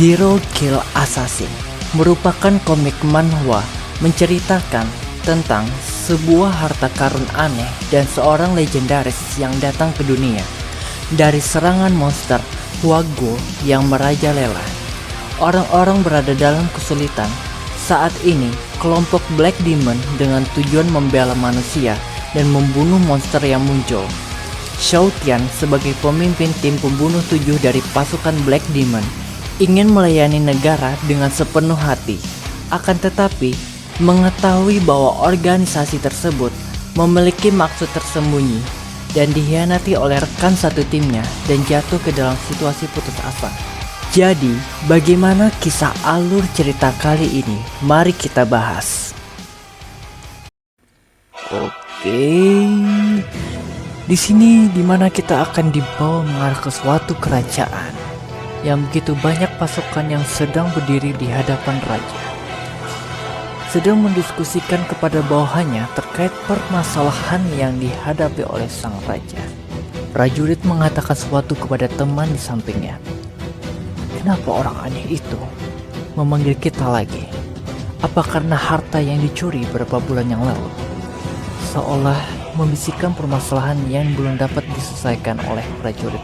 Zero Kill Assassin merupakan komik manhwa menceritakan tentang sebuah harta karun aneh dan seorang legendaris yang datang ke dunia dari serangan monster Hwago yang merajalela. Orang-orang berada dalam kesulitan. Saat ini, kelompok Black Demon dengan tujuan membela manusia dan membunuh monster yang muncul. Xiao Tian sebagai pemimpin tim pembunuh 7 dari pasukan Black Demon ingin melayani negara dengan sepenuh hati. Akan tetapi, mengetahui bahwa organisasi tersebut memiliki maksud tersembunyi dan dikhianati oleh rekan satu timnya dan jatuh ke dalam situasi putus asa. Jadi, bagaimana kisah alur cerita kali ini? Mari kita bahas. Oke. Di sini dimana kita akan dibawa mengarah ke suatu kerajaan yang begitu banyak pasukan yang sedang berdiri di hadapan raja, sedang mendiskusikan kepada bawahannya terkait permasalahan yang dihadapi oleh sang raja. Prajurit mengatakan sesuatu kepada teman di sampingnya. Kenapa orang aneh itu memanggil kita lagi? Apa karena harta yang dicuri beberapa bulan yang lalu? Seolah membisikkan permasalahan yang belum dapat diselesaikan oleh prajurit.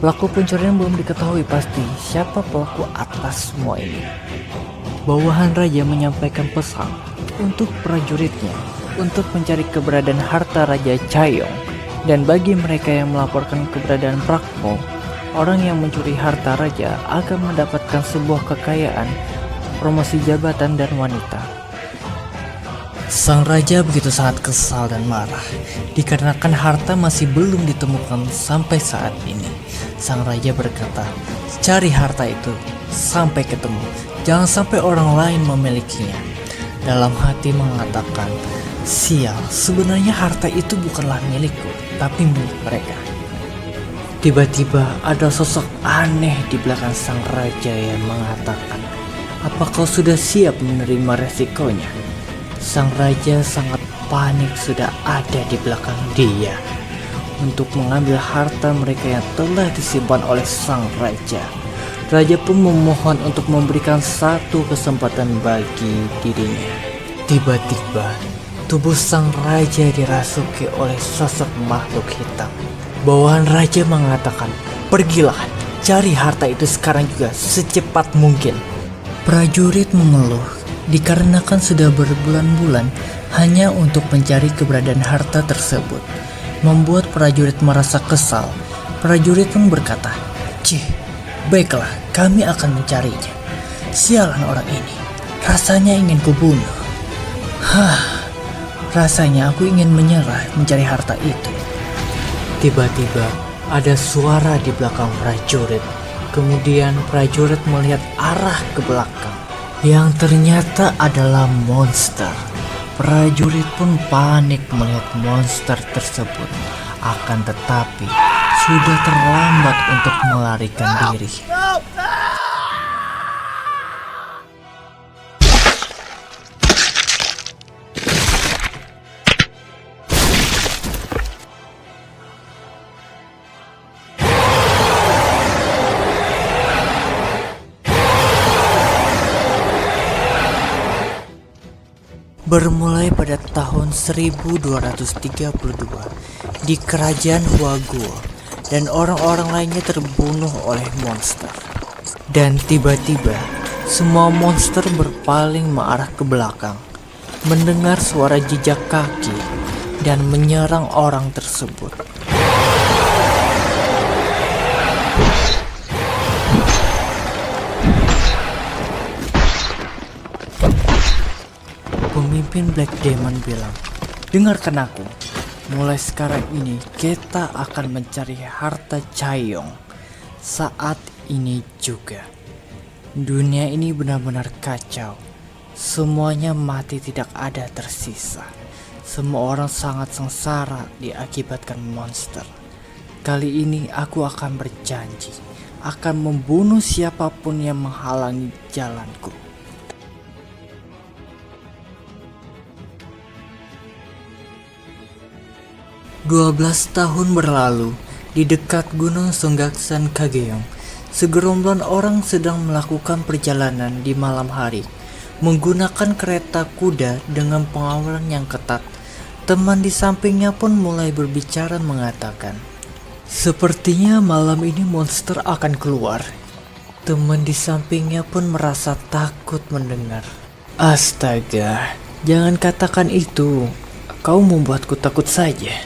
Pelaku pencurian belum diketahui pasti siapa pelaku atas semua ini. Bawahan raja menyampaikan pesan untuk prajuritnya untuk mencari keberadaan harta Raja Chaiyong, dan bagi mereka yang melaporkan keberadaan Prakmo, orang yang mencuri harta raja akan mendapatkan sebuah kekayaan, promosi jabatan, dan wanita. Sang raja begitu sangat kesal dan marah dikarenakan harta masih belum ditemukan sampai saat ini. Sang raja berkata, cari harta itu sampai ketemu, jangan sampai orang lain memilikinya. Dalam hati mengatakan, sial, sebenarnya harta itu bukanlah milikku, tapi milik mereka. Tiba-tiba ada sosok aneh di belakang sang raja yang mengatakan, apa kau sudah siap menerima resikonya? Sang raja sangat panik sudah ada di belakang dia untuk mengambil harta mereka yang telah disimpan oleh sang raja. Raja pun memohon untuk memberikan satu kesempatan bagi dirinya. Tiba-tiba tubuh sang raja dirasuki oleh sosok makhluk hitam. Bawahan raja mengatakan, pergilah, cari harta itu sekarang juga secepat mungkin. Prajurit mengeluh dikarenakan sudah berbulan-bulan hanya untuk mencari keberadaan harta tersebut. Membuat prajurit merasa kesal. Prajurit pun berkata, cih, baiklah, kami akan mencarinya. Sialan orang ini, rasanya ingin kubunuh. Rasanya aku ingin menyerah mencari harta itu. Tiba-tiba ada suara di belakang prajurit. Kemudian prajurit melihat arah ke belakang yang ternyata adalah monster. Prajurit pun panik melihat monster tersebut. Akan tetapi sudah terlambat untuk melarikan diri. Bermulai pada tahun 1232 di kerajaan Hwago, dan orang-orang lainnya terbunuh oleh monster. Dan tiba-tiba semua monster berpaling mengarah ke belakang, mendengar suara jejak kaki dan menyerang orang tersebut. Pemimpin Black Demon bilang, dengarkan aku, mulai sekarang ini kita akan mencari harta Chaiyong. Saat ini juga dunia ini benar-benar kacau. Semuanya mati, tidak ada tersisa. Semua orang sangat sengsara diakibatkan monster. Kali ini aku akan berjanji akan membunuh siapapun yang menghalangi jalanku. 12 tahun berlalu di dekat Gunung Songgaksan Kageong. Segerombolan orang sedang melakukan perjalanan di malam hari, menggunakan kereta kuda dengan pengawalan yang ketat. Teman di sampingnya pun mulai berbicara mengatakan, "Sepertinya malam ini monster akan keluar." Teman di sampingnya pun merasa takut mendengar. "Astaga, jangan katakan itu. Kau membuatku takut saja."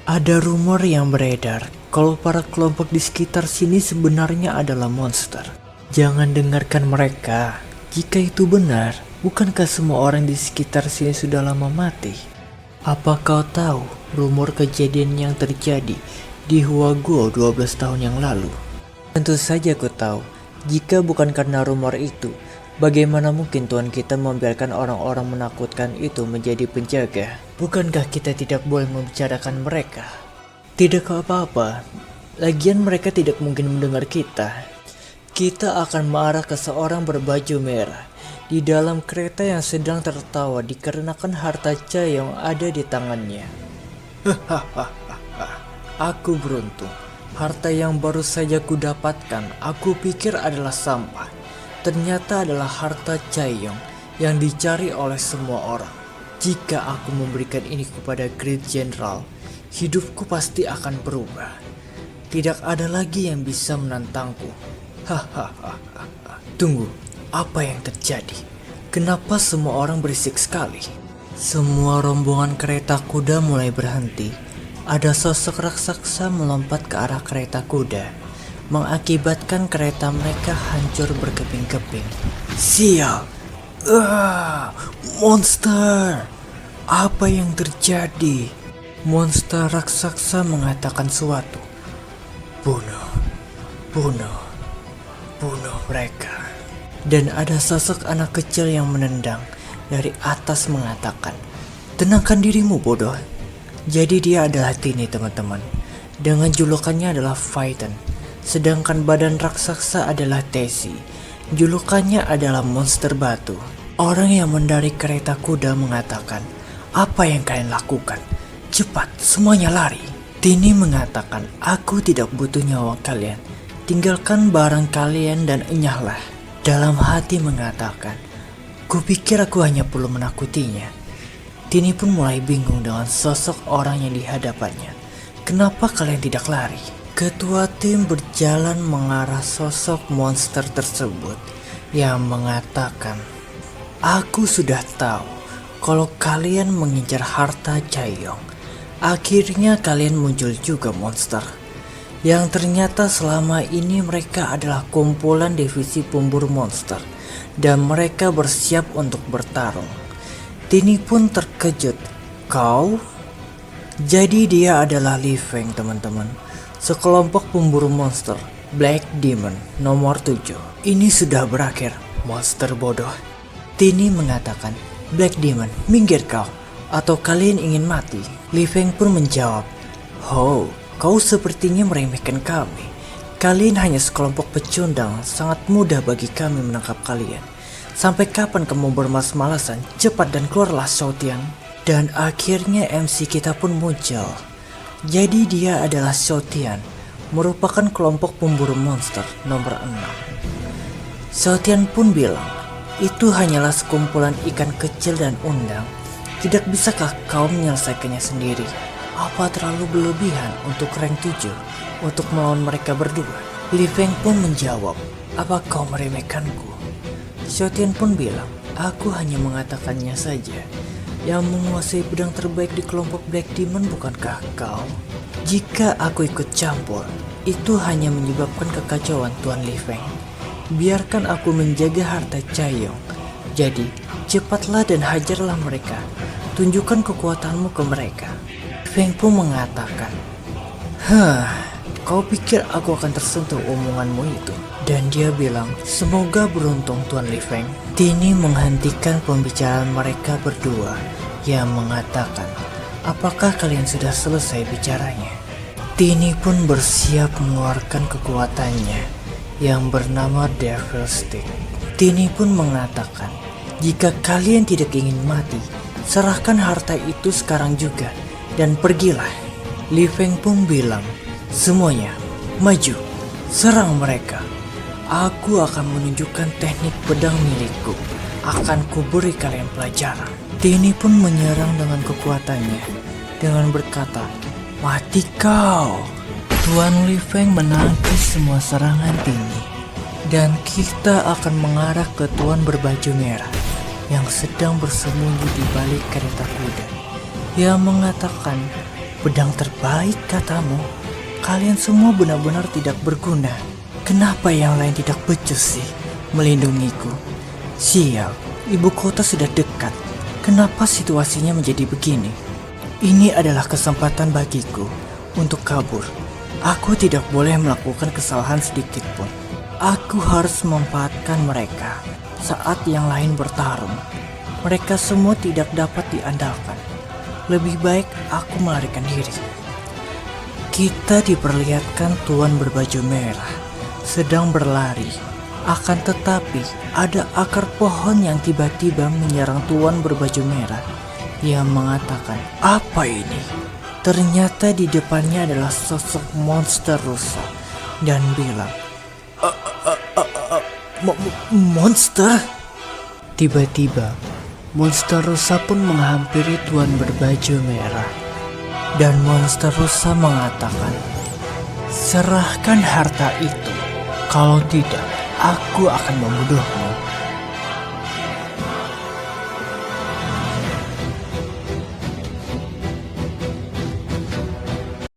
Ada rumor yang beredar kalau para kelompok di sekitar sini sebenarnya adalah monster. Jangan dengarkan mereka. Jika itu benar, bukankah semua orang di sekitar sini sudah lama mati? Apa kau tahu rumor kejadian yang terjadi di Huaguo 12 tahun yang lalu? Tentu saja aku tahu. Jika bukan karena rumor itu, bagaimana mungkin Tuhan kita membiarkan orang-orang menakutkan itu menjadi penjaga? Bukankah kita tidak boleh membicarakan mereka? Tidak apa-apa. Lagian mereka tidak mungkin mendengar kita. Kita akan marah ke seorang berbaju merah di dalam kereta yang sedang tertawa dikarenakan harta Cai yang ada di tangannya. Aku beruntung. Harta yang baru saja ku dapatkan, aku pikir adalah sampah. Ternyata adalah harta Chaiyong yang dicari oleh semua orang. Jika aku memberikan ini kepada Great General, hidupku pasti akan berubah. Tidak ada lagi yang bisa menantangku. Hahaha. Tunggu, apa yang terjadi? Kenapa semua orang berisik sekali? Semua rombongan kereta kuda mulai berhenti. Ada sosok raksasa melompat ke arah kereta kuda, mengakibatkan kereta mereka hancur berkeping-keping. Sial! Monster! Apa yang terjadi? Monster raksasa mengatakan suatu. Bunuh mereka. Dan ada sosok anak kecil yang menendang dari atas mengatakan, "Tenangkan dirimu, bodoh." Jadi dia adalah Tini, teman-teman. Dengan julukannya adalah Phaeton. Sedangkan badan raksasa adalah Tessie. Julukannya adalah monster batu. Orang yang mendarik kereta kuda mengatakan, "Apa yang kalian lakukan? Cepat, semuanya lari." Tini mengatakan, "Aku tidak butuh nyawa kalian. Tinggalkan barang kalian dan enyahlah." Dalam hati mengatakan, "Kupikir aku hanya perlu menakutinya." Tini pun mulai bingung dengan sosok orang yang dihadapannya. Kenapa kalian tidak lari? Ketua tim berjalan mengarah sosok monster tersebut yang mengatakan, "Aku sudah tahu kalau kalian mengincar harta Chaiyong. Akhirnya kalian muncul juga, monster. Yang ternyata selama ini mereka adalah kumpulan divisi pemburu monster dan mereka bersiap untuk bertarung." Tini pun terkejut. "Kau?" Jadi dia adalah Li Feng, teman-teman. Sekelompok pemburu monster, Black Demon nomor 7. "Ini sudah berakhir, monster bodoh." Tini mengatakan, "Black Demon, minggir kau, atau kalian ingin mati." Li Feng pun menjawab, "Oh, kau sepertinya meremehkan kami. Kalian hanya sekelompok pecundang, sangat mudah bagi kami menangkap kalian. Sampai kapan kamu bermalas-malasan? Cepat dan keluarlah, Xiaotian." Dan akhirnya MC kita pun muncul. Jadi dia adalah Xiaotian, merupakan kelompok pemburu monster nomor 6. Xiaotian pun bilang, "Itu hanyalah sekumpulan ikan kecil dan undang. Tidak bisakah kau menyelesaikannya sendiri? Apa terlalu berlebihan untuk rank 7 untuk melawan mereka berdua?" Li Feng pun menjawab, "Apa kau meremehkanku?" Xiaotian pun bilang, "Aku hanya mengatakannya saja. Yang menguasai pedang terbaik di kelompok Black Demon bukankah kau? Jika aku ikut campur, itu hanya menyebabkan kekacauan, Tuan Li Feng. Biarkan aku menjaga harta Chaiyong. Jadi, cepatlah dan hajarlah mereka. Tunjukkan kekuatanmu ke mereka." Li Feng pun mengatakan, "Kau pikir aku akan tersentuh omonganmu itu?" Dan dia bilang, "Semoga beruntung, Tuan Li Feng." Tini menghentikan pembicaraan mereka berdua yang mengatakan, "Apakah kalian sudah selesai bicaranya?" Tini pun bersiap mengeluarkan kekuatannya yang bernama Devil Stick. Tini pun mengatakan, "Jika kalian tidak ingin mati, serahkan harta itu sekarang juga dan pergilah." Li Feng pun bilang, "Semuanya, maju, serang mereka." Aku akan menunjukkan teknik pedang milikku. Akan kuberi kalian pelajaran. Tini pun menyerang dengan kekuatannya dengan berkata, "Mati kau!" Tuan Li Feng menangkis semua serangan Tini. Dan kita akan mengarah ke Tuan berbaju merah yang sedang bersembunyi di balik kereta kuda. Ia mengatakan, "Pedang terbaik katamu? Kalian semua benar-benar tidak berguna. Kenapa yang lain tidak becus sih melindungiku? Sial, ibu kota sudah dekat. Kenapa situasinya menjadi begini? Ini adalah kesempatan bagiku untuk kabur. Aku tidak boleh melakukan kesalahan sedikit pun. Aku harus memanfaatkan mereka saat yang lain bertarung. Mereka semua tidak dapat diandalkan. Lebih baik aku melarikan diri." Kita diperlihatkan Tuan berbaju merah sedang berlari. Akan tetapi ada akar pohon yang tiba-tiba menyerang Tuan berbaju merah. Ia mengatakan, "Apa ini?" Ternyata di depannya adalah sosok monster rusa dan bilang, Monster?" Tiba-tiba, monster rusa pun menghampiri Tuan berbaju merah. Dan monster rusa mengatakan, "Serahkan harta itu. Kalau tidak, aku akan membunuhmu."